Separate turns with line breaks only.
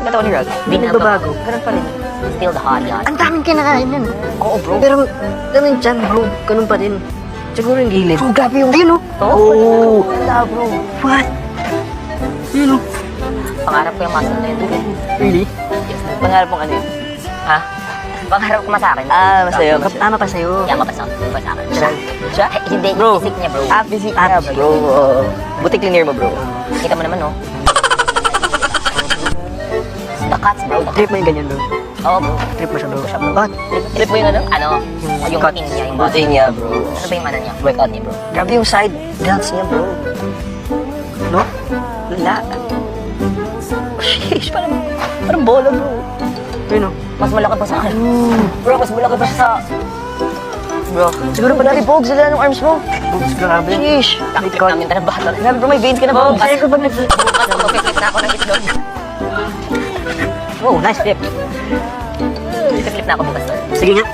katawan ni Rag.
Hindi nagbabago.
Ganun pa rin.
Still the hot yan.
Ang daming kinakain yan.
Oo, bro.
Pero, ganun dyan, bro. Ganun pa din. Siguro yung gilid.
Bro, grabe yung...
Ayun, oh.
Oo. Wala, bro.
What? Ayun, oh.
Pangarap ko yung muscle na yun.
Really?
Yes.
Pangarap mong ano yun?
Ha? Pangarap ko sa akin.
Masaya.
Tama pa sa'yo.
Kaya mapasok pa sa akin.
Siya?
Eh, hindi,
Bro.
isip niya, bro.
Physique niya, bro. Oo. Buti cleaner mo, bro.
Kita mo naman, no? The cuts, bro.
Trip mo yung ganyan, bro.
Oo, bro.
Trip mo siya, bro.
Siya, bro.
Bakit?
Trip mo yung ano?
Ano? Yung
cut.
routine niya, yung
Routine niya, bro.
Ano ba yung ano niya? Workout niya, bro.
Grabe yung side dance niya, bro. No?
Wala. Sheesh, parang bola, bro.
Ayun, oh.
Mas malaki pa sa akin. Bro, mas malaki pa siya sa...
Bro. Siguro ba dati, Bog, sila ng arms mo?
Boobs, grabe.
Sheesh.
Takip namin tayo ng bata.
Grabe, bro, may veins ka na, bro.
Sa'yo ko ba nag-flip?
Bukas, magpipit na ako ng itlog.
Oh, nice flip.
Flip na ako bukas.
Sige nga.